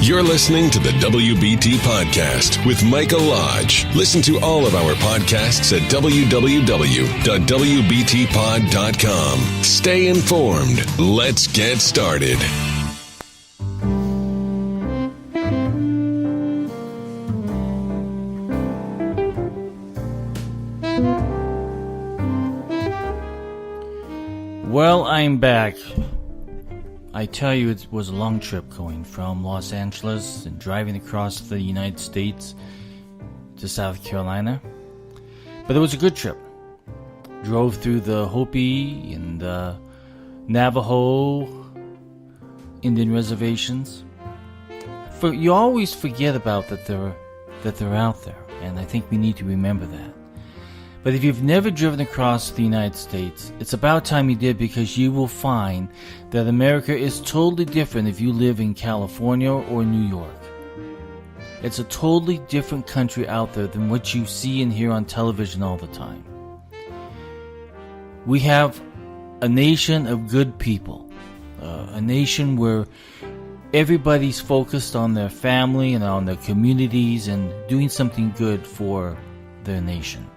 You're listening to the WBT Podcast with Micah Lodge. Listen to all of our podcasts at www.wbtpod.com. Stay informed. Let's get started. Well, I'm back. I tell you, it was a long trip going from Los Angeles and driving across the United States to South Carolina. But it was a good trip. Drove through the Hopi and Navajo Indian reservations. You always forget about that they're out there, and I think we need to remember that. But if you've never driven across the United States, it's about time you did, because you will find that America is totally different if you live in California or New York. It's a totally different country out there than what you see and hear on television all the time. We have a nation of good people, a nation where everybody's focused on their family and on their communities and doing something good for their nation.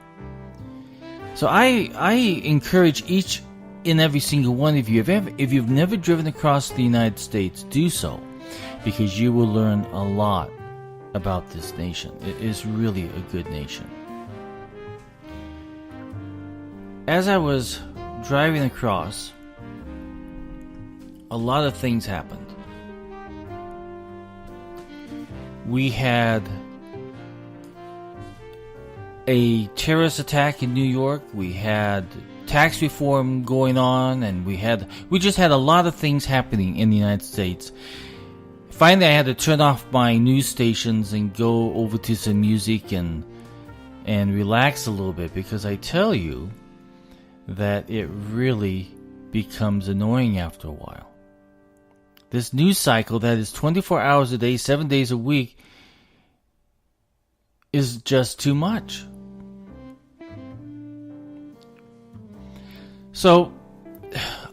So I encourage each and every single one of you, if you've never driven across the United States, do so, because you will learn a lot about this nation. It is really a good nation. As I was driving across, a lot of things happened. We had a terrorist attack in New York. We had tax reform going on, and we just had a lot of things happening in the United States. Finally, I had to turn off my news stations and go over to some music and relax a little bit, because I tell you that it really becomes annoying after a while. This news cycle that is 24 hours a day, 7 days a week, is just too much. So,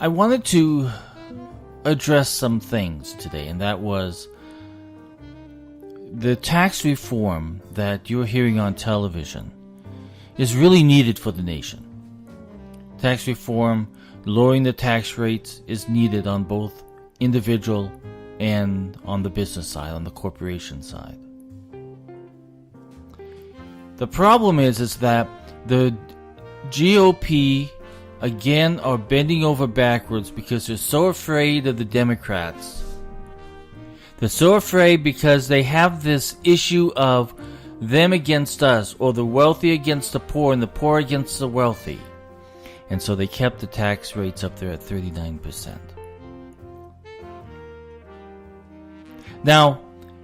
I wanted to address some things today, and that was the tax reform that you're hearing on television is really needed for the nation. Tax reform, lowering the tax rates, is needed on both individual and on the business side, on the corporation side. The problem is that the GOP again are bending over backwards because they're so afraid of the Democrats. They're so afraid because they have this issue of them against us, or the wealthy against the poor and the poor against the wealthy. And so they kept the tax rates up there at 39%. Now,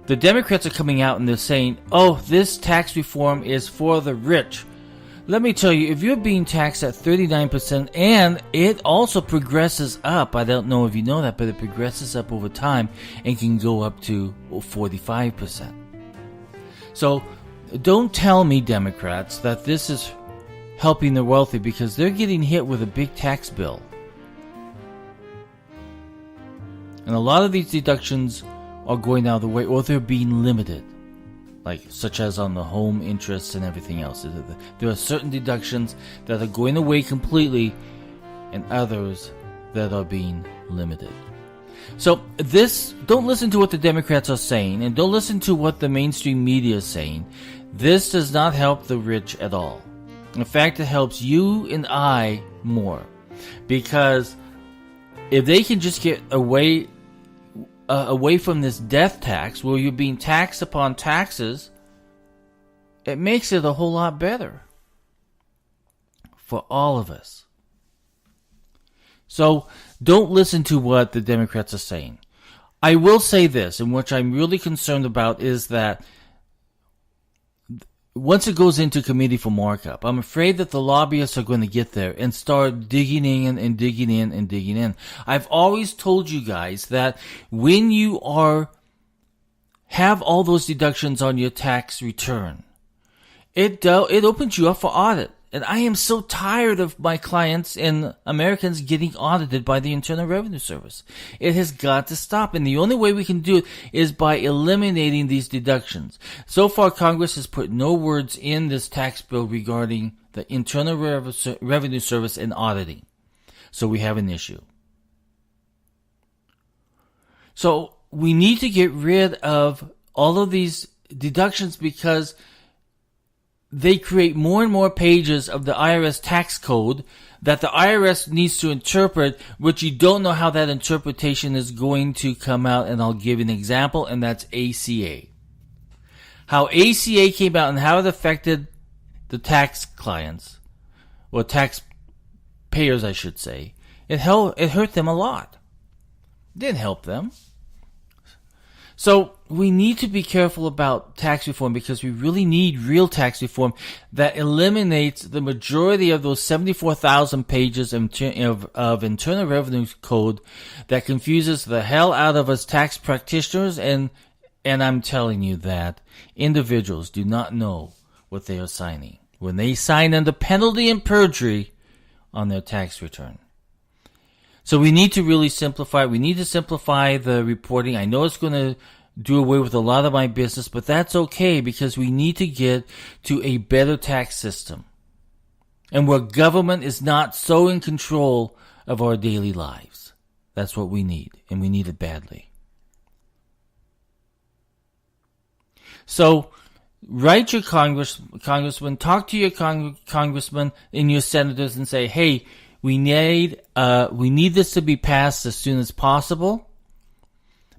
the Democrats are coming out and they're saying, oh, this tax reform is for the rich. Let me tell you, if you're being taxed at 39%, and it also progresses up, I don't know if you know that, but it progresses up over time and can go up to 45%. So don't tell me, Democrats, that this is helping the wealthy, because they're getting hit with a big tax bill. And a lot of these deductions are going out of the way, or they're being limited, such as on the home interests and everything else. There are certain deductions that are going away completely, and others that are being limited. So don't listen to what the Democrats are saying, and don't listen to what the mainstream media is saying. This does not help the rich at all. In fact, it helps you and I more, because if they can just get away from this death tax, where you're being taxed upon taxes, it makes it a whole lot better for all of us. So don't listen to what the Democrats are saying. I will say this, and which I'm really concerned about, is that once it goes into committee for markup, I'm afraid that the lobbyists are going to get there and start digging in and digging in and digging in. I've always told you guys that when you have all those deductions on your tax return, it opens you up for audit. And I am so tired of my clients and Americans getting audited by the Internal Revenue Service. It has got to stop. And the only way we can do it is by eliminating these deductions. So far, Congress has put no words in this tax bill regarding the Internal Revenue Service and auditing. So we have an issue. So we need to get rid of all of these deductions because they create more and more pages of the IRS tax code that the IRS needs to interpret, which you don't know how that interpretation is going to come out. And I'll give you an example, and that's ACA. How ACA came out and how it affected the tax clients, or taxpayers, I should say. It hurt them a lot. It didn't help them. So we need to be careful about tax reform because we really need real tax reform that eliminates the majority of those 74,000 pages of Internal Revenue Code that confuses the hell out of us tax practitioners. And I'm telling you that individuals do not know what they are signing when they sign under penalty and perjury on their tax return. So we need to really simplify. We need to simplify the reporting. I know it's going to do away with a lot of my business, but that's okay because we need to get to a better tax system. And where government is not so in control of our daily lives. That's what we need, and we need it badly. So write your congressman, talk to your congressman and your senators and say, hey, we need this to be passed as soon as possible.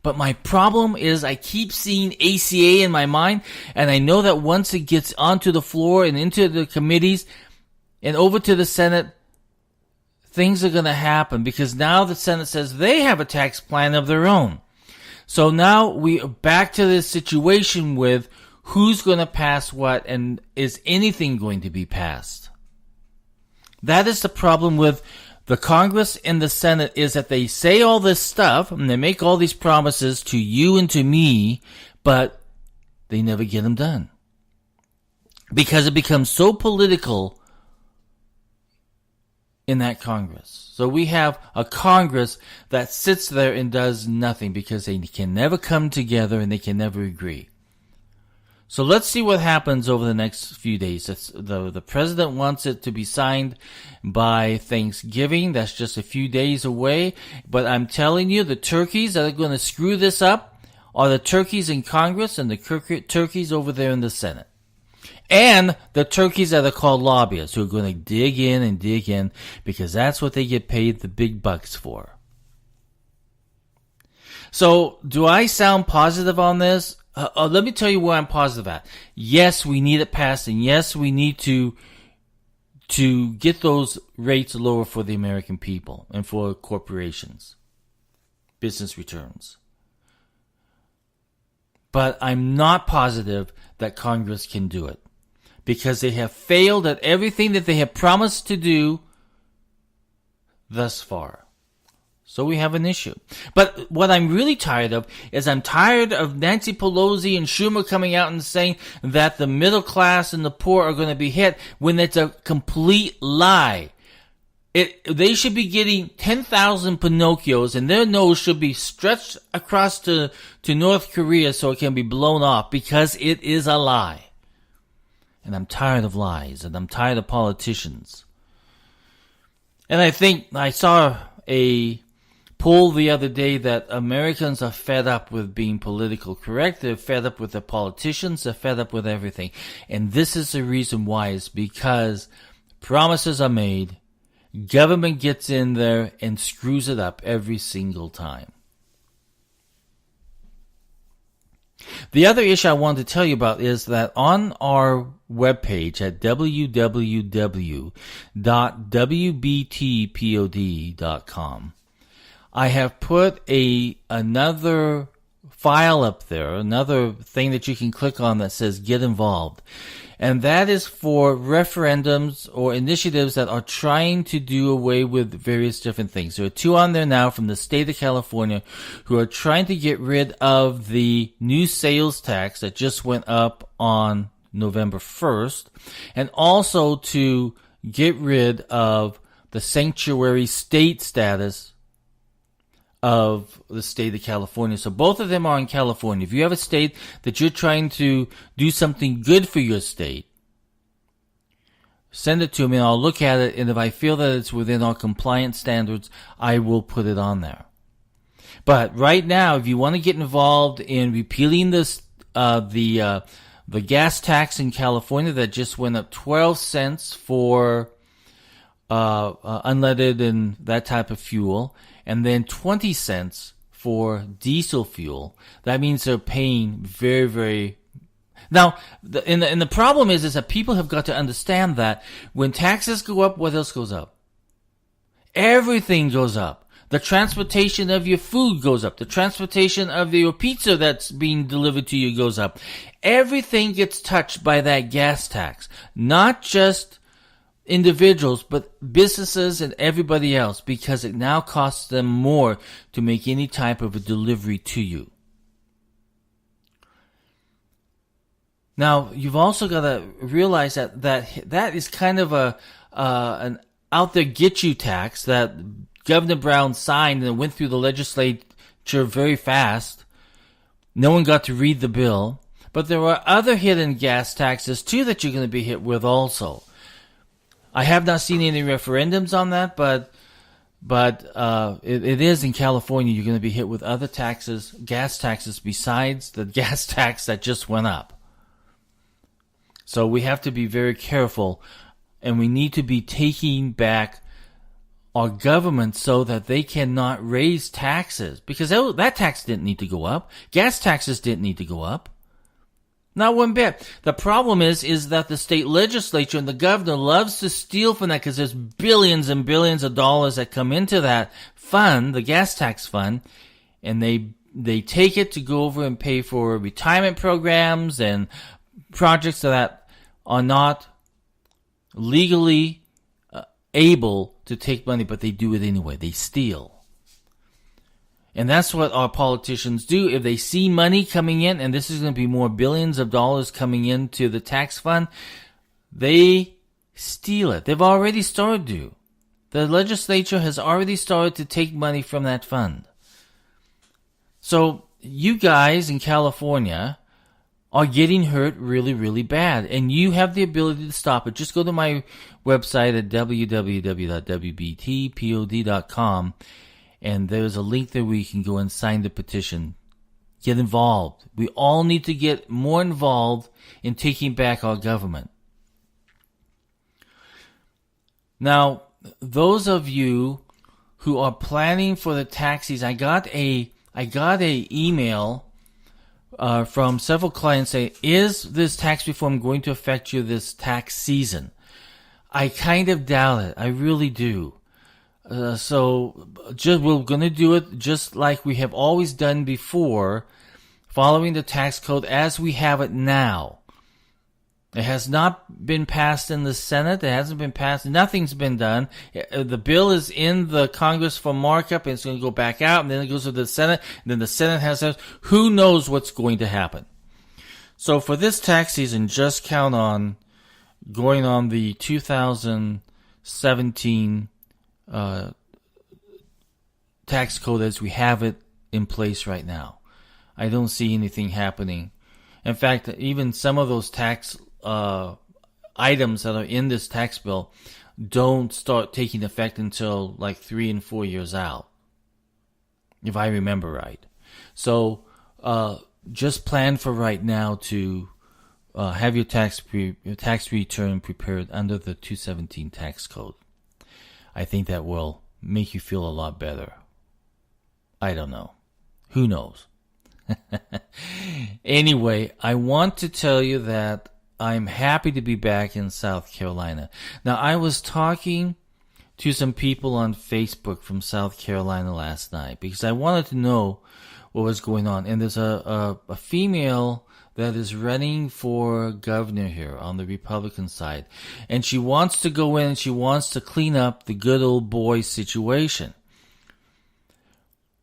But my problem is I keep seeing ACA in my mind, and I know that once it gets onto the floor and into the committees and over to the Senate, things are going to happen because now the Senate says they have a tax plan of their own. So now we are back to this situation with who's going to pass what and is anything going to be passed. That is the problem with the Congress and the Senate is that they say all this stuff and they make all these promises to you and to me, but they never get them done. Because it becomes so political in that Congress. So we have a Congress that sits there and does nothing because they can never come together and they can never agree. So let's see what happens over the next few days. The president wants it to be signed by Thanksgiving. That's just a few days away. But I'm telling you, the turkeys that are going to screw this up are the turkeys in Congress and the turkeys over there in the Senate. And the turkeys that are called lobbyists who are going to dig in because that's what they get paid the big bucks for. So do I sound positive on this? Let me tell you where I'm positive at. Yes, we need it passed, and yes, we need to get those rates lower for the American people and for corporations, business returns. But I'm not positive that Congress can do it because they have failed at everything that they have promised to do thus far. So we have an issue. But what I'm really tired of is I'm tired of Nancy Pelosi and Schumer coming out and saying that the middle class and the poor are going to be hit when it's a complete lie. They should be getting 10,000 Pinocchios and their nose should be stretched across to North Korea so it can be blown off because it is a lie. And I'm tired of lies and I'm tired of politicians. And I think I saw a poll the other day that Americans are fed up with being politically correct. They're fed up with the politicians. They're fed up with everything. And this is the reason why. It's because promises are made. Government gets in there and screws it up every single time. The other issue I wanted to tell you about is that on our webpage at www.wbtpod.com, I have put another file up there, another thing that you can click on that says Get Involved. And that is for referendums or initiatives that are trying to do away with various different things. There are two on there now from the state of California who are trying to get rid of the new sales tax that just went up on November 1st, and also to get rid of the sanctuary state status of the state of California. So both of them are in California. If you have a state that you're trying to do something good for your state, send it to me and I'll look at it, and if I feel that it's within our compliance standards, I will put it on there. But right now, if you want to get involved in repealing this, the gas tax in California that just went up 12 cents for unleaded and that type of fuel, and then 20 cents for diesel fuel. That means they're paying very, very... Now, the problem is that people have got to understand that when taxes go up, what else goes up? Everything goes up. The transportation of your food goes up. The transportation of your pizza that's being delivered to you goes up. Everything gets touched by that gas tax. Not just individuals, but businesses and everybody else, because it now costs them more to make any type of a delivery to you. Now, you've also got to realize that is kind of an out there get you tax that Governor Brown signed and went through the legislature very fast. No one got to read the bill. But there are other hidden gas taxes too that you're going to be hit with also. I have not seen any referendums on that, but it is in California. You're going to be hit with other taxes, gas taxes, besides the gas tax that just went up. So we have to be very careful, and we need to be taking back our government so that they cannot raise taxes, because that tax didn't need to go up. Gas taxes didn't need to go up. Not one bit. The problem is that the state legislature and the governor loves to steal from that, because there's billions and billions of dollars that come into that fund, the gas tax fund, and they take it to go over and pay for retirement programs and projects that are not legally able to take money, but they do it anyway. They steal. And that's what our politicians do. If they see money coming in, and this is going to be more billions of dollars coming into the tax fund, they steal it. They've already started to. The legislature has already started to take money from that fund. So you guys in California are getting hurt really, really bad, and you have the ability to stop it. Just go to my website at www.wbtpod.com, and there's a link there where you can go and sign the petition. Get involved. We all need to get more involved in taking back our government. Now, those of you who are planning for the tax season, I got a email from several clients saying, is this tax reform going to affect you this tax season? I kind of doubt it. I really do. So we're going to do it just like we have always done before, following the tax code as we have it now. It has not been passed in the Senate. It hasn't been passed. Nothing's been done. The bill is in the Congress for markup, and it's going to go back out, and then it goes to the Senate, and then the Senate has to... Who knows what's going to happen? So for this tax season, just count on going on the 2017 tax code as we have it in place right now. I don't see anything happening. In fact, even some of those tax items that are in this tax bill don't start taking effect until like 3 and 4 years out, if I remember right. So just plan for right now to have your tax return prepared under the 2017 tax code. I think that will make you feel a lot better. I don't know. Who knows? Anyway, I want to tell you that I'm happy to be back in South Carolina. Now, I was talking to some people on Facebook from South Carolina last night because I wanted to know what was going on. And there's a female that is running for governor here on the Republican side. And she wants to go in and she wants to clean up the good old boy situation.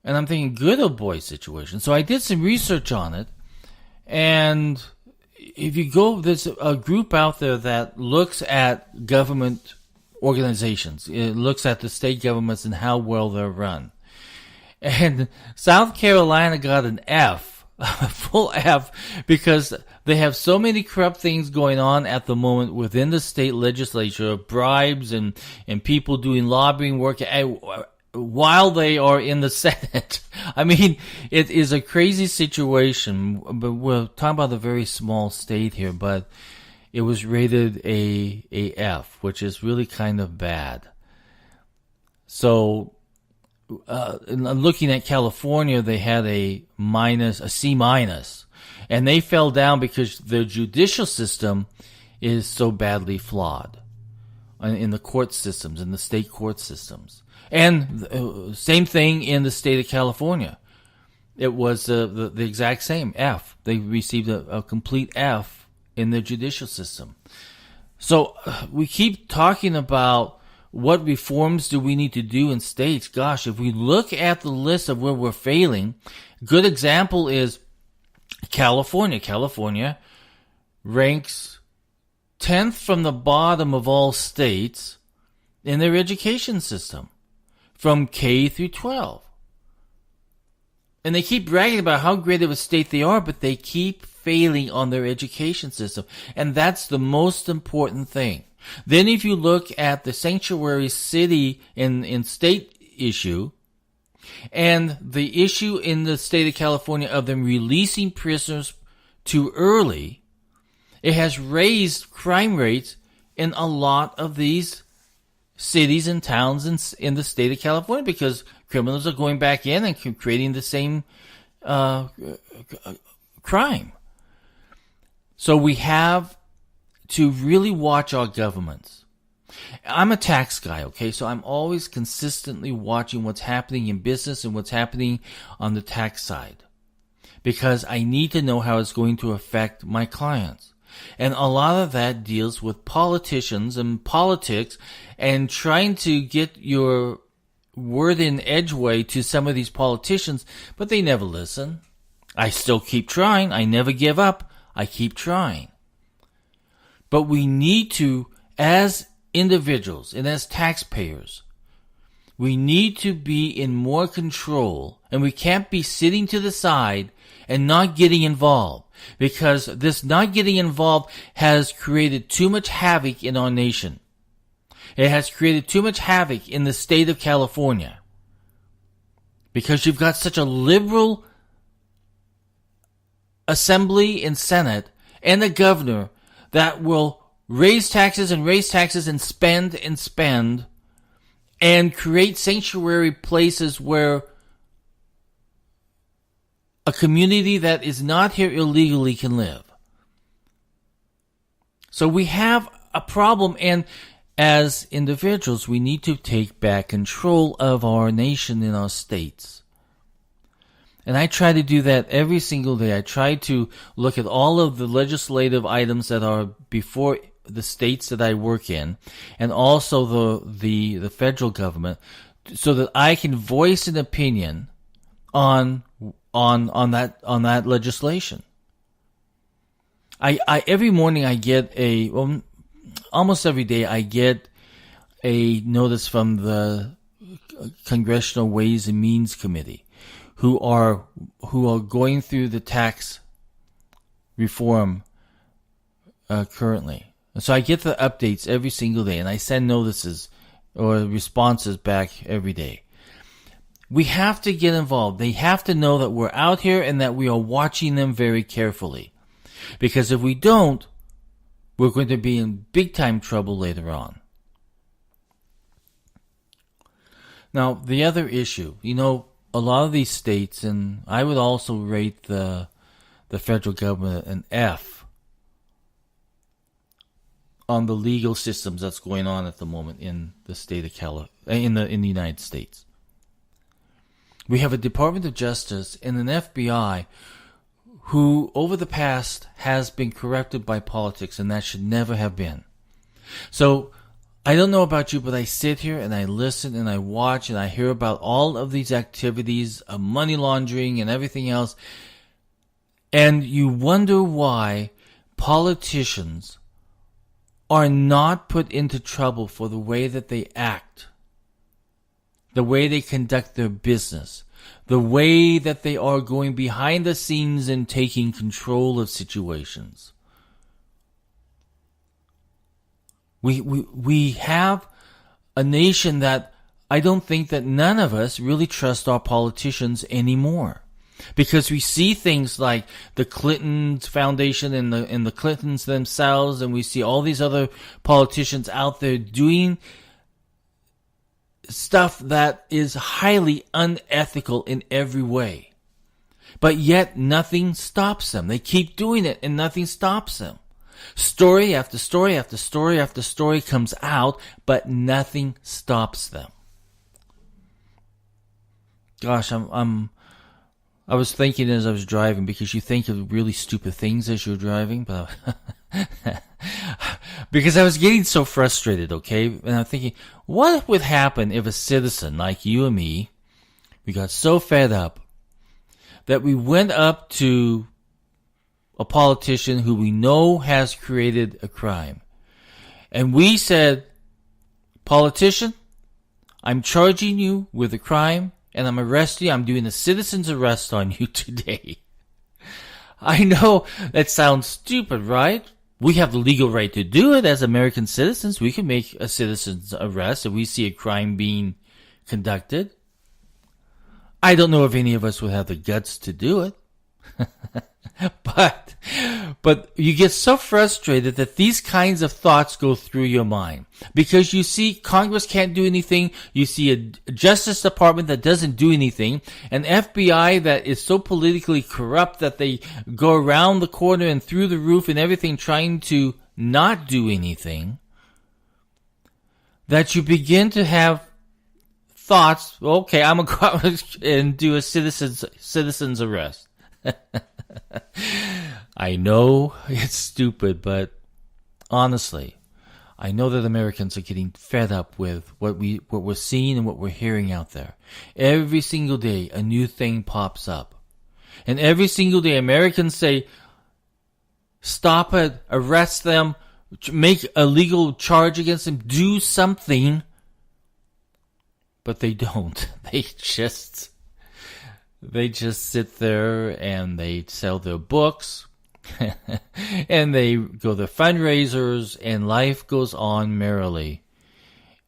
And I'm thinking, good old boy situation. So I did some research on it. And if you go, there's a group out there that looks at government organizations. It looks at the state governments and how well they're run. And South Carolina got an F, a full F, because they have so many corrupt things going on at the moment within the state legislature, bribes and people doing lobbying work while they are in the Senate. I mean, it is a crazy situation, but we're talking about a very small state here, but it was rated a F, which is really kind of bad. So, looking at California, they had a C minus, and they fell down because their judicial system is so badly flawed in the court systems, in the state court systems. And same thing in the state of California. It was the exact same, F. They received a complete F in their judicial system. So we keep talking about what reforms do we need to do in states. Gosh, if we look at the list of where we're failing, good example is California. California ranks 10th from the bottom of all states in their education system, from K through 12. And they keep bragging about how great of a state they are, but they keep failing on their education system. And that's the most important thing. Then if you look at the sanctuary city in state issue, and the issue in the state of California of them releasing prisoners too early, it has raised crime rates in a lot of these cities and towns in the state of California, because criminals are going back in and creating the same crime. So we have to really watch our governments. I'm a tax guy, okay? So I'm always consistently watching what's happening in business and what's happening on the tax side, because I need to know how it's going to affect my clients. And a lot of that deals with politicians and politics and trying to get your word in edgeway to some of these politicians, but they never listen. I still keep trying. I never give up. I keep trying. But we need to, as individuals and as taxpayers, we need to be in more control, and we can't be sitting to the side and not getting involved, because this not getting involved has created too much havoc in our nation. It has created too much havoc in the state of California, because you've got such a liberal assembly and senate and a governor that will raise taxes and spend and create sanctuary places where a community that is not here illegally can live. So we have a problem, and as individuals, we need to take back control of our nation and our states. And I try to do that every single day. I try to look at all of the legislative items that are before the states that I work in, and also the federal government, so that I can voice an opinion on that legislation. I every morning I get almost every day I get a notice from the Congressional Ways and Means Committee, who are going through the tax reform currently. And so I get the updates every single day, and I send notices or responses back every day. We have to get involved. They have to know that we're out here and that we are watching them very carefully. Because if we don't, we're going to be in big time trouble later on. Now, the other issue, a lot of these states, and I would also rate the federal government an F on the legal systems that's going on at the moment in the state of in the United States. We have a Department of Justice and an FBI who, over the past, has been corrupted by politics, and that should never have been. So, I don't know about you, but I sit here and I listen and I watch and I hear about all of these activities of money laundering and everything else, and you wonder why politicians are not put into trouble for the way that they act, the way they conduct their business, the way that they are going behind the scenes and taking control of situations. We have a nation that I don't think that none of us really trust our politicians anymore. Because we see things like the Clinton Foundation and the Clintons themselves, and we see all these other politicians out there doing stuff that is highly unethical in every way. But yet nothing stops them. They keep doing it and nothing stops them. Story after story after story after story comes out, but nothing stops them. Gosh, I was thinking as I was driving, because you think of really stupid things as you're driving, but because I was getting so frustrated, okay? And I'm thinking, what would happen if a citizen like you and me, we got so fed up that we went up to a politician who we know has created a crime, and we said, politician, I'm charging you with a crime, and I'm arresting you. I'm doing a citizen's arrest on you today. I know that sounds stupid, right? We have the legal right to do it as American citizens. We can make a citizen's arrest if we see a crime being conducted. I don't know if any of us would have the guts to do it. But you get so frustrated that these kinds of thoughts go through your mind. Because you see Congress can't do anything, you see a Justice Department that doesn't do anything, an FBI that is so politically corrupt that they go around the corner and through the roof and everything trying to not do anything, that you begin to have thoughts, okay, I'm going to go out and do a citizen's arrest. I know it's stupid, but honestly, I know that Americans are getting fed up with what we're seeing and what we're hearing out there. Every single day, a new thing pops up. And every single day, Americans say, stop it, arrest them, make a legal charge against them, do something. But they don't. They just sit there and they sell their books and they go to fundraisers, and life goes on merrily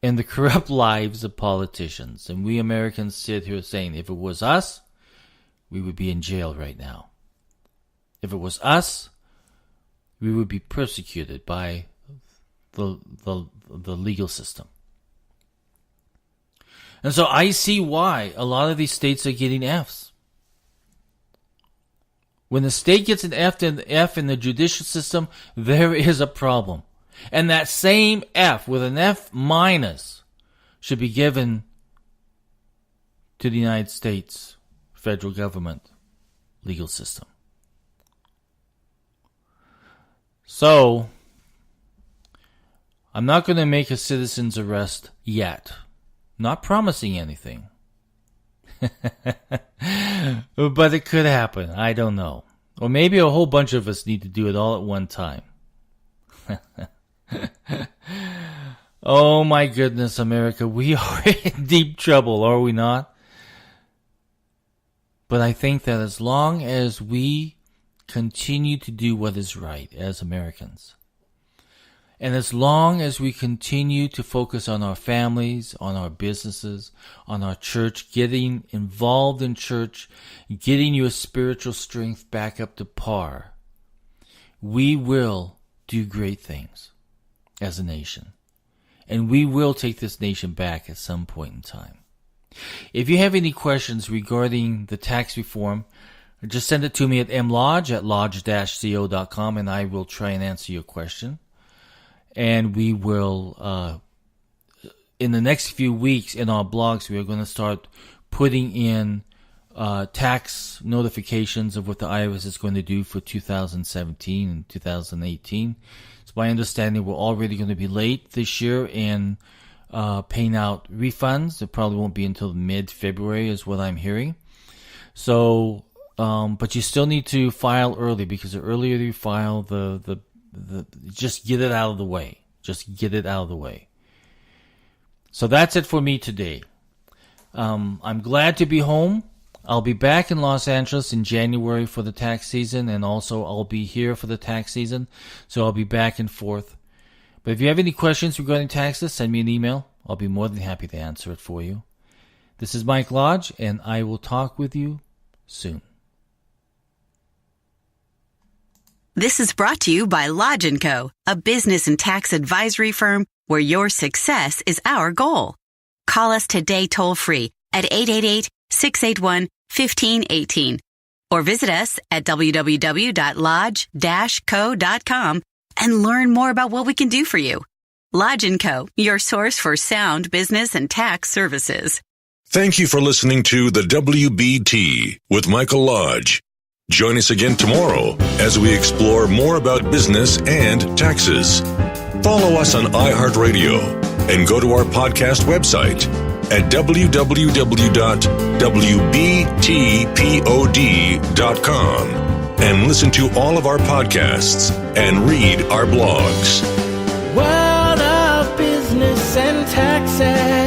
in the corrupt lives of politicians. And we Americans sit here saying, if it was us, we would be in jail right now. If it was us, we would be persecuted by the legal system. And so I see why a lot of these states are getting Fs. When the state gets an F in the judicial system, there is a problem. And that same F with an F minus should be given to the United States federal government legal system. So, I'm not going to make a citizen's arrest yet. Not promising anything. But it could happen. I don't know. Or maybe a whole bunch of us need to do it all at one time. Oh my goodness, America. We are in deep trouble, are we not? But I think that as long as we continue to do what is right as Americans, and as long as we continue to focus on our families, on our businesses, on our church, getting involved in church, getting your spiritual strength back up to par, we will do great things as a nation. And we will take this nation back at some point in time. If you have any questions regarding the tax reform, just send it to me at mlodge@lodge-co.com, and I will try and answer your question. And we will, in the next few weeks in our blogs, we are going to start putting in tax notifications of what the IRS is going to do for 2017 and 2018. It's my understanding we're already going to be late this year in paying out refunds. It probably won't be until mid-February is what I'm hearing. So, but you still need to file early, because the earlier you file, the just get it out of the way. Just get it out of the way. So that's it for me today. I'm glad to be home. I'll be back in Los Angeles in January for the tax season, and also I'll be here for the tax season, so I'll be back and forth. But if you have any questions regarding taxes, send me an email. I'll be more than happy to answer it for you. This is Mike Lodge, and I will talk with you soon. This is brought to you by Lodge & Co., a business and tax advisory firm where your success is our goal. Call us today toll-free at 888-681-1518 or visit us at www.lodge-co.com and learn more about what we can do for you. Lodge & Co., your source for sound business and tax services. Thank you for listening to the WBT with Michael Lodge. Join us again tomorrow as we explore more about business and taxes. Follow us on iHeartRadio and go to our podcast website at www.wbtpod.com and listen to all of our podcasts and read our blogs. World of business and taxes.